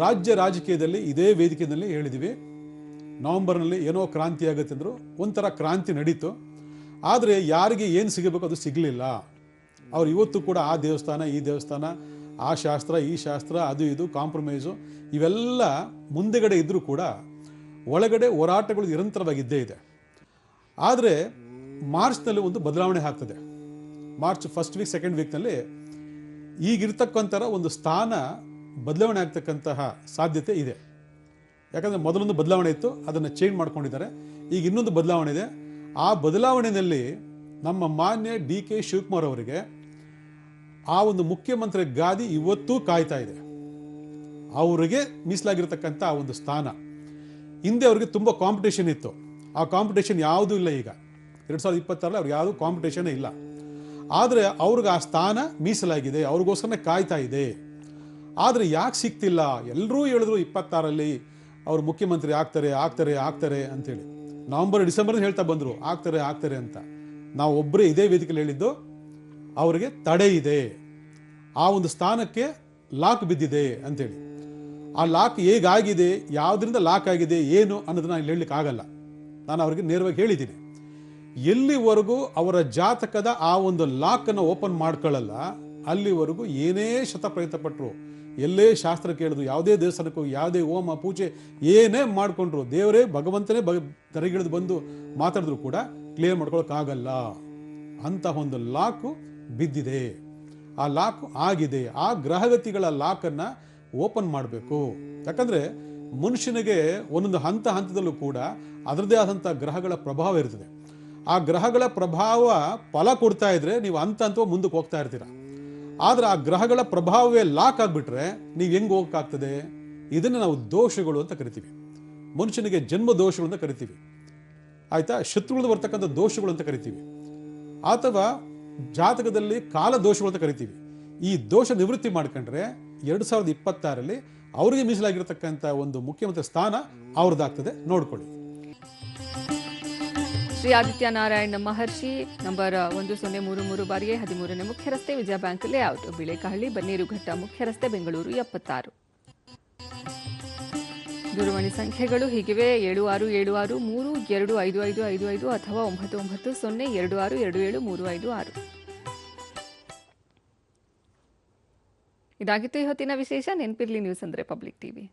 ರಾಜ್ಯ ರಾಜಕೀಯದಲ್ಲಿ ಇದೇ ವೇದಿಕೆಯಲ್ಲಿ ಹೇಳಿದ್ದೀವಿ, ನವೆಂಬರ್ನಲ್ಲಿ ಏನೋ ಕ್ರಾಂತಿ ಆಗುತ್ತೆ ಅಂದರು. ಒಂಥರ ಕ್ರಾಂತಿ ನಡೀತು. ಆದರೆ ಯಾರಿಗೆ ಏನು ಸಿಗಬೇಕು ಅದು ಸಿಗಲಿಲ್ಲ. ಅವ್ರು ಇವತ್ತು ಕೂಡ ಆ ದೇವಸ್ಥಾನ ಈ ದೇವಸ್ಥಾನ, ಆ ಶಾಸ್ತ್ರ ಈ ಶಾಸ್ತ್ರ, ಅದು ಇದು ಕಾಂಪ್ರಮೈಸು ಇವೆಲ್ಲ ಮುಂದೆಗಡೆ ಇದ್ದರೂ ಕೂಡ ಒಳಗಡೆ ಹೋರಾಟಗಳು ನಿರಂತರವಾಗಿದ್ದೇ ಇದೆ. ಆದರೆ ಮಾರ್ಚ್ನಲ್ಲಿ ಒಂದು ಬದಲಾವಣೆ ಆಗ್ತದೆ. ಮಾರ್ಚ್ ಫಸ್ಟ್ ವೀಕ್ ಸೆಕೆಂಡ್ ವೀಕ್ನಲ್ಲಿ ಈಗಿರ್ತಕ್ಕಂಥ ಒಂದು ಸ್ಥಾನ ಬದಲಾವಣೆ ಆಗ್ತಕ್ಕಂತಹ ಸಾಧ್ಯತೆ ಇದೆ. ಯಾಕಂದರೆ ಮೊದಲೊಂದು ಬದಲಾವಣೆ ಇತ್ತು, ಅದನ್ನು ಚೇಂಜ್ ಮಾಡ್ಕೊಂಡಿದ್ದಾರೆ. ಈಗ ಇನ್ನೊಂದು ಬದಲಾವಣೆ ಇದೆ. ಆ ಬದಲಾವಣೆಯಲ್ಲಿ ನಮ್ಮ ಮಾನ್ಯ ಡಿ.ಕೆ. ಶಿವಕುಮಾರ್ ಅವರಿಗೆ ಆ ಒಂದು ಮುಖ್ಯಮಂತ್ರಿ ಗಾದಿ ಇವತ್ತೂ ಕಾಯ್ತಾ ಇದೆ. ಅವರಿಗೆ ಮೀಸಲಾಗಿರ್ತಕ್ಕಂಥ ಆ ಒಂದು ಸ್ಥಾನ. ಹಿಂದೆ ಅವರಿಗೆ ತುಂಬ ಕಾಂಪಿಟೇಷನ್ ಇತ್ತು. ಆ ಕಾಂಪಿಟೇಷನ್ ಯಾವುದೂ ಇಲ್ಲ. ಈಗ 2026 ಅವ್ರಿಗೆ ಯಾವುದೂ ಕಾಂಪಿಟೇಷನೇ ಇಲ್ಲ. ಆದರೆ ಅವ್ರಿಗೆ ಆ ಸ್ಥಾನ ಮೀಸಲಾಗಿದೆ, ಅವ್ರಿಗೋಸ್ಕರನೇ ಕಾಯ್ತಾ ಇದೆ. ಆದರೆ ಯಾಕೆ ಸಿಗ್ತಿಲ್ಲ? ಎಲ್ಲರೂ ಹೇಳಿದ್ರು 26ರಲ್ಲಿ ಅವರು ಮುಖ್ಯಮಂತ್ರಿ ಆಗ್ತಾರೆ ಆಗ್ತಾರೆ ಆಗ್ತಾರೆ ಅಂತೇಳಿ. ನವಂಬರ್ ಡಿಸೆಂಬರ್ ಹೇಳ್ತಾ ಬಂದರು ಆಗ್ತಾರೆ ಆಗ್ತಾರೆ ಅಂತ. ನಾವು ಒಬ್ಬರೇ ಇದೇ ವೇದಿಕೆಯಲ್ಲಿ ಹೇಳಿದ್ದು ಅವರಿಗೆ ತಡೆ ಇದೆ, ಆ ಒಂದು ಸ್ಥಾನಕ್ಕೆ ಲಾಕ್ ಬಿದ್ದಿದೆ ಅಂತೇಳಿ. ಆ ಲಾಕ್ ಹೇಗಾಗಿದೆ, ಯಾವುದರಿಂದ ಲಾಕ್ ಆಗಿದೆ, ಏನು ಅನ್ನೋದನ್ನ ಇಲ್ಲಿ ಹೇಳಲಿಕ್ಕೆ ಆಗಲ್ಲ. ನಾನು ಅವರಿಗೆ ನೇರವಾಗಿ ಹೇಳಿದ್ದೀನಿ. ಎಲ್ಲಿವರೆಗೂ ಅವರ ಜಾತಕದ ಆ ಒಂದು ಲಾಕನ್ನು ಓಪನ್ ಮಾಡ್ಕೊಳ್ಳಲ್ಲ, ಅಲ್ಲಿವರೆಗೂ ಏನೇ ಶತಪ್ರಯತ್ನ ಪಟ್ಟರು, ಎಲ್ಲೇ ಶಾಸ್ತ್ರ ಕೇಳಿದ್ರು, ಯಾವುದೇ ದೇವಸ್ಥಾನಕ್ಕೆ ಹೋಗಿ ಯಾವುದೇ ಹೋಮ ಪೂಜೆ ಏನೇ ಮಾಡಿಕೊಂಡ್ರು, ದೇವರೇ ಭಗವಂತನೇ ತರಗಿಳಿದು ಬಂದು ಮಾತಾಡಿದ್ರು ಕೂಡ ಕ್ಲಿಯರ್ ಮಾಡ್ಕೊಳ್ಳೋಕ್ಕಾಗಲ್ಲ. ಅಂತಹ ಒಂದು ಲಾಕು ಬಿದ್ದಿದೆ, ಆ ಲಾಕ್ ಆಗಿದೆ. ಆ ಗ್ರಹಗತಿಗಳ ಲಾಕನ್ನು ಓಪನ್ ಮಾಡಬೇಕು. ಯಾಕಂದರೆ ಮನುಷ್ಯನಿಗೆ ಒಂದೊಂದು ಹಂತದಲ್ಲೂ ಕೂಡ ಅದರದ್ದೇ ಆದಂಥ ಗ್ರಹಗಳ ಪ್ರಭಾವ ಇರ್ತದೆ. ಆ ಗ್ರಹಗಳ ಪ್ರಭಾವ ಫಲ ಕೊಡ್ತಾ ಇದ್ರೆ ನೀವು ಹಂತ ಮುಂದಕ್ಕೆ ಹೋಗ್ತಾ ಇರ್ತೀರ. ಆದರೆ ಆ ಗ್ರಹಗಳ ಪ್ರಭಾವವೇ ಲಾಕ್ ಆಗಿಬಿಟ್ರೆ ನೀವು ಹೆಂಗೆ ಹೋಗೋಕ್ಕಾಗ್ತದೆ? ಇದನ್ನು ನಾವು ದೋಷಗಳು ಅಂತ ಕರಿತೀವಿ. ಮನುಷ್ಯನಿಗೆ ಜನ್ಮ ದೋಷಗಳು ಅಂತ ಕರಿತೀವಿ, ಆಯಿತಾ? ಶತ್ರುಗಳು ಬರ್ತಕ್ಕಂಥ ದೋಷಗಳು ಅಂತ ಕರಿತೀವಿ, ಅಥವಾ ಜಾತಕದಲ್ಲಿ ಕಾಲ ದೋಷಗಳು ಅಂತ ಕರಿತೀವಿ. ಈ ದೋಷ ನಿವೃತ್ತಿ ಮಾಡ್ಕೊಂಡ್ರೆ 2026ರಲ್ಲಿ ಅವರಿಗೆ ಮೀಸಲಾಗಿರ್ತಕ್ಕಂಥ ಒಂದು ಮುಖ್ಯಮಂತ್ರಿ ಸ್ಥಾನ ಅವ್ರದ್ದಾಗ್ತದೆ. ನೋಡ್ಕೊಳ್ಳಿ. ಶ್ರೀ ಆದಿತ್ಯ ನಾರಾಯಣ ಮಹರ್ಷಿ ನಂಬರ್ 1033 ಬಾರಿಗೆ 13ನೇ ಮುಖ್ಯ ರಸ್ತೆ, ವಿಜಯ ಬ್ಯಾಂಕ್ ಲೇಔಟ್, ಬಿಳೇಕಹಳ್ಳಿ, ಬನ್ನೇರುಘಟ್ಟ ಮುಖ್ಯ ರಸ್ತೆ, ಬೆಂಗಳೂರು 76. ದೂರವಾಣಿ ಸಂಖ್ಯೆಗಳು ಹೀಗಿವೆ: 7676325555 ಅಥವಾ 9902627356. ಇದಾಗಿತ್ತು ಈ ಹೊತ್ತಿನ ವಿಶೇಷ. ನೆನಪಿರ್ಲಿ, ನ್ಯೂಸ್ ಅಂದ್ರೆ ಪಬ್ಲಿಕ್ ಟಿವಿ.